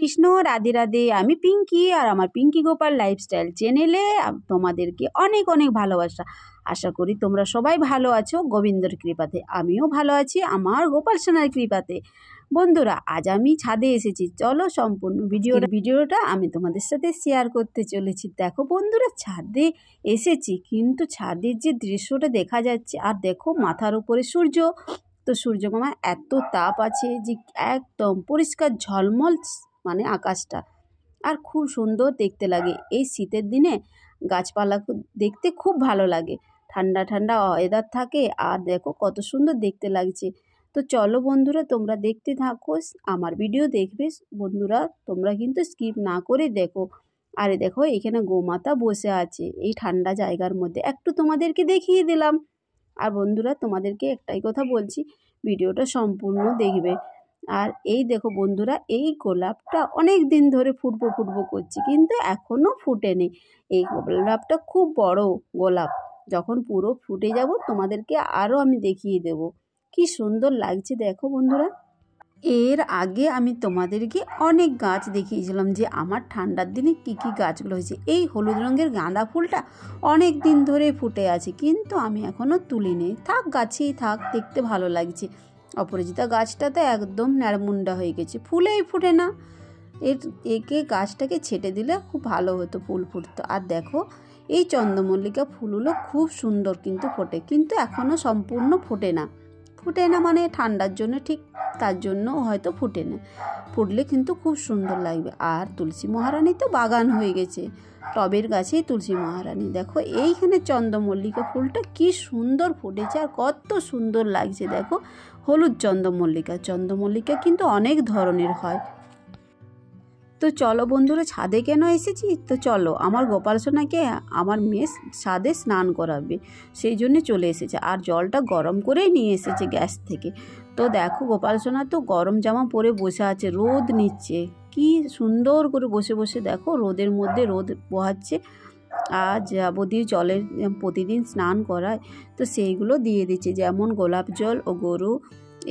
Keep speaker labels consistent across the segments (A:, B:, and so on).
A: কৃষ্ণ, রাধে রাধে। আমি পিঙ্কি, আর আমার পিঙ্কি গোপাল লাইফস্টাইল চ্যানেলে তোমাদেরকে অনেক অনেক ভালোবাসা। আশা করি তোমরা সবাই ভালো আছো গোবিন্দর কৃপাতে। আমিও ভালো আছি আমার গোপাল সোনার কৃপাতে। বন্ধুরা, আজ আমি ছাদে এসেছি। চলো সম্পূর্ণ ভিডিওটা আমি তোমাদের সাথে শেয়ার করতে চলেছি। দেখো বন্ধুরা, ছাদে এসেছি, কিন্তু ছাদের যে দৃশ্যটা দেখা যাচ্ছে, আর দেখো মাথার উপরে সূর্য। তো সূর্যমামা এত তাপ আছে যে একদম পরিষ্কার ঝলমল মানে আকাশটা, আর খুব সুন্দর দেখতে লাগে। এই শীতের দিনে গাছপালা দেখতে খুব ভালো লাগে, ঠান্ডা ঠান্ডা ওয়েদার থাকে, আর দেখো কত সুন্দর দেখতে লাগছে। তো চলো বন্ধুরা, তোমরা দেখতে থাকো, আমার ভিডিও দেখবে বন্ধুরা, তোমরা কিন্তু স্কিপ না করে দেখো। আরে দেখো, এখানে গোমাতা বসে আছে এই ঠান্ডা জায়গার মধ্যে, একটু তোমাদেরকে দেখিয়ে দিলাম। আর বন্ধুরা, তোমাদেরকে একটাই কথা বলছি, ভিডিওটা সম্পূর্ণ দেখবে। আর এই দেখো বন্ধুরা, এই গোলাপটা অনেক দিন ধরে ফুটবো করছি, কিন্তু এখনও ফুটেনি। এই গোলাপটা খুব বড় গোলাপ, যখন পুরো ফুটে যাব তোমাদেরকে আরও আমি দেখিয়ে দেব। কি সুন্দর লাগছে দেখো বন্ধুরা। এর আগে আমি তোমাদেরকে অনেক গাছ দেখিয়েছিলাম যে আমার ঠান্ডার দিনে কি কি গাছগুলো হয়েছে। এই হলুদ রঙের গাঁদা ফুলটা অনেক দিন ধরে ফুটে আছে, কিন্তু আমি এখনও তুলিনি। থাক, গাছেই থাক, দেখতে ভালো লাগছে। অপরাজিতা গাছটা তো একদম ন্যাড়মুন্ডা হয়ে গেছে, ফুলেই ফুটে না। গাছটাকে ছেটে দিলে খুব ভালো হতো, ফুল ফুটতো। আর দেখো, এই চন্দ্রমল্লিকা ফুলগুলো খুব সুন্দর কিন্তু ফোটে, কিন্তু এখনও সম্পূর্ণ ফোটে না মানে ঠান্ডার জন্য, ঠিক তার জন্য হয়তো ফুটে না। ফুটলে কিন্তু খুব সুন্দর লাগবে। আর তুলসী মহারানী তো বাগান হয়ে গেছে, টবের গাছেই তুলসী মহারানী। দেখো এইখানে চন্দ্রমল্লিকা ফুলটা কি সুন্দর ফুটেছে, আর কত সুন্দর লাগছে দেখো। হলুদ চন্দ্রমল্লিকা কিন্তু অনেক ধরনের হয়। তো চলো বন্ধুরা, ছাদে কেন এসেছি, তো চলো, আমার গোপাল সোনাকে আমার মেয়ে ছাদে স্নান করাবে, সেই জন্য চলে এসেছে। আর জলটা গরম করেই নিয়ে এসেছে গ্যাস থেকে। তো দেখো, গোপাল সোনা তো গরম জামা পরে বসে আছে, রোদ নিচ্ছে। কি সুন্দর করে বসে বসে দেখো রোদের মধ্যে রোদ পোহাচ্ছে। আর যাবতীয় জলের প্রতিদিন স্নান করায়, তো সেইগুলো দিয়ে দিচ্ছে, যেমন গোলাপ জল ও গরু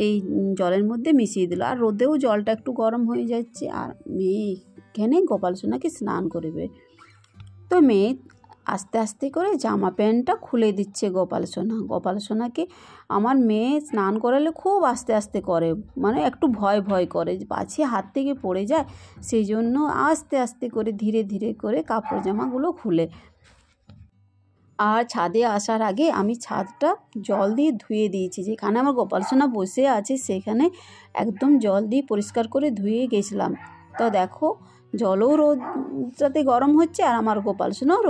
A: এই জলের মধ্যে মিশিয়ে দিল। আর রোদেও জলটা একটু গরম হয়ে যাচ্ছে, আর মেয়ে এখানে গোপাল সোনাকে স্নান করবে। তো মেয়ে আস্তে আস্তে করে জামা প্যান্টটা খুলে দিচ্ছে গোপাল সোনাকে। আমার মেয়ে স্নান করালে খুব আস্তে আস্তে করে, মানে একটু ভয় ভয় করে পাছে হাত থেকে পড়ে যায়, সেই জন্য আস্তে আস্তে করে ধীরে ধীরে করে কাপড় জামাগুলো খুলে। আর ছাদে আসার আগে আমি ছাদটা জল দিয়ে ধুয়ে দিয়েছি, যেখানে আমার গোপাল সোনা বসে আছে সেখানে একদম জল দিয়ে পরিষ্কার করে ধুয়ে গেছিলাম। তো দেখো, জলও রোদটাতে গরম হচ্ছে, আর আমার গোপাল সোনাও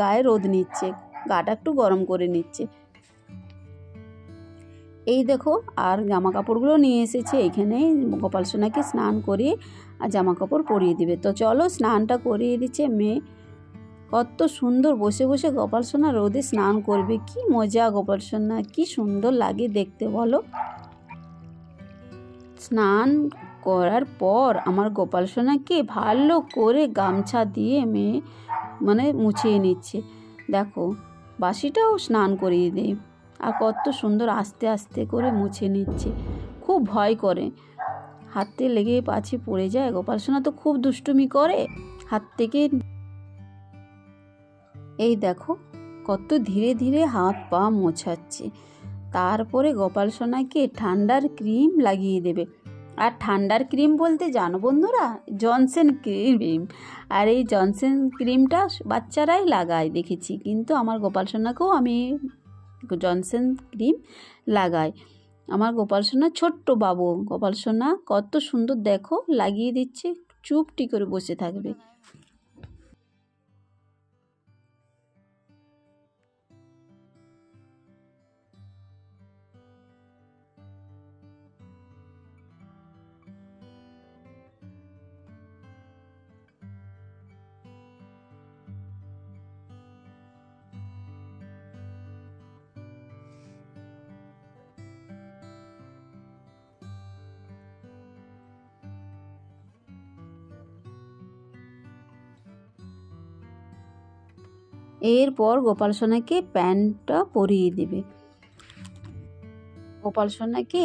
A: গায়ে রোদ নিচ্ছে, গাটা একটু গরম করে নিচ্ছে। এই দেখো, আর জামা কাপড়গুলো নিয়ে এসেছে এখানে, গোপাল সোনাকে স্নান করিয়ে আর জামা কাপড় পরিয়ে দিবে। তো চলো, স্নানটা করিয়ে দিচ্ছে মেয়ে। কত সুন্দর বসে বসে গোপাল সোনা রোদে স্নান করবে, কি মজা! গোপাল সোনা কি সুন্দর লাগে দেখতে বলো। স্নান করার পর আমার গোপাল সোনাকে ভালো করে গামছা দিয়ে মেয়ে মানে মুছিয়ে নিচ্ছে। দেখো, বাসিটাও স্নান করিয়ে দেয়, আর কত সুন্দর আস্তে আস্তে করে মুছে নিচ্ছে। খুব ভয় করে, হাতে লেগে পাছে পড়ে যায়। গোপাল সোনা তো খুব দুষ্টুমি করে, হাত থেকে। এই দেখো, কত ধীরে ধীরে হাত পা মোছাচ্ছে। তারপরে গোপাল সোনাকে ঠান্ডার ক্রিম লাগিয়ে দেবে। আর ঠান্ডার ক্রিম বলতে জানো বন্ধুরা, জনসন ক্রিম। আর এই জনসন ক্রিমটা বাচ্চারাই লাগায় দেখেছি, কিন্তু আমার গোপাল সোনাকেও আমি জনসন ক্রিম লাগাই। আমার গোপাল সোনা ছোট্ট বাবু, গোপাল সোনা কত সুন্দর দেখো লাগিয়ে দিচ্ছে, চুপটি করে বসে থাকবে। এরপর গোপাল সোনাকে প্যান্টটা পরিয়ে দেবে। গোপাল সোনাকে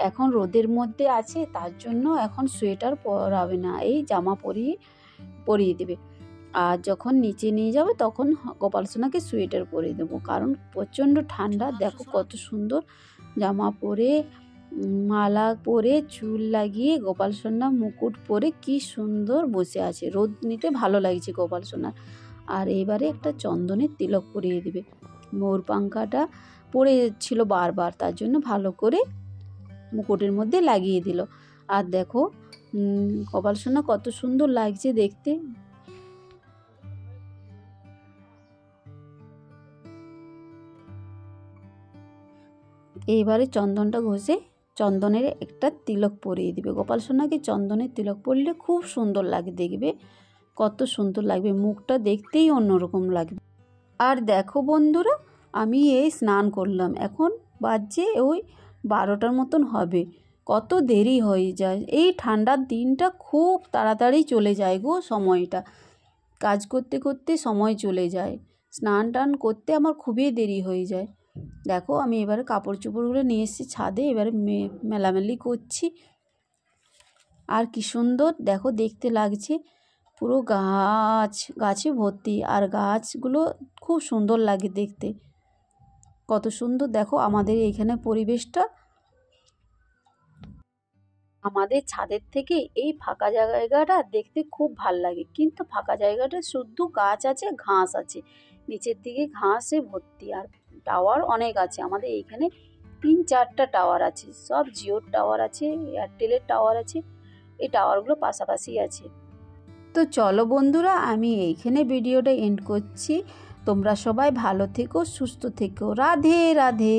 A: এখন রোদের মধ্যে আছে, তার জন্য এখন সোয়েটার পরাবে না, এই জামা পরিয়ে দেবে। আর যখন নিচে নিয়ে যাবে তখন গোপাল সোনাকে সোয়েটার পরিয়ে দেবো, কারণ প্রচণ্ড ঠান্ডা। দেখো কত সুন্দর জামা পরে, মালা পরে, চুল লাগিয়ে গোপাল সোনা মুকুট পরে কি সুন্দর বসে আছে। রোদ নিতে ভালো লাগছে গোপাল সোনার। আর এবারে একটা চন্দনের তিলক পরিয়ে দিবে। মোর পাঙ্খাটা পড়ে ছিল বারবার, তার জন্য ভালো করে মুকুটের মধ্যে লাগিয়ে দিল। আর দেখো গোপাল সোনা কত সুন্দর লাগছে দেখতে। এইবারে চন্দনটা ঘষে চন্দনের একটা তিলক পরিয়ে দিবে। গোপাল সোনাকে চন্দনের তিলক পরলে খুব সুন্দর লাগে, দেখবে কত সুন্দর লাগবে, মুখটা দেখতেই অন্যরকম লাগবে। আর দেখো বন্ধুরা, আমি এই স্নান করলাম, এখন বাজছে ওই 12টার মতন হবে। কত দেরি হয়ে যায়, এই ঠান্ডার দিনটা খুব তাড়াতাড়ি চলে যায় গো সময়টা, কাজ করতে করতে সময় চলে যায়। স্নান টান করতে আমার খুবই দেরি হয়ে যায়। দেখো আমি এবারে কাপড় চোপড়গুলো নিয়ে এসেছি ছাদে, এবারে মেলামেলি করছি। আর কি সুন্দর দেখো দেখতে লাগছে, পুরো গাছে ভর্তি, আর গাছগুলো খুব সুন্দর লাগে দেখতে, কত সুন্দর দেখো আমাদের এইখানে পরিবেশটা। আমাদের ছাদের থেকে এই ফাঁকা জায়গাটা দেখতে খুব ভাল লাগে, কিন্তু ফাঁকা জায়গাটা শুধু গাছ আছে, ঘাস আছে, নিচের দিকে ঘাসে ভর্তি। আর টাওয়ার অনেক আছে আমাদের এইখানে, 3-4টা টাওয়ার আছে, সব জিওর টাওয়ার আছে, এয়ারটেলের টাওয়ার আছে, এই টাওয়ারগুলো পাশাপাশি আছে। তো চলো বন্ধুরা, আমি এইখানে ভিডিওটা এন্ড করছি। তোমরা সবাই ভালো থেকো, সুস্থ থেকো। রাধে রাধে।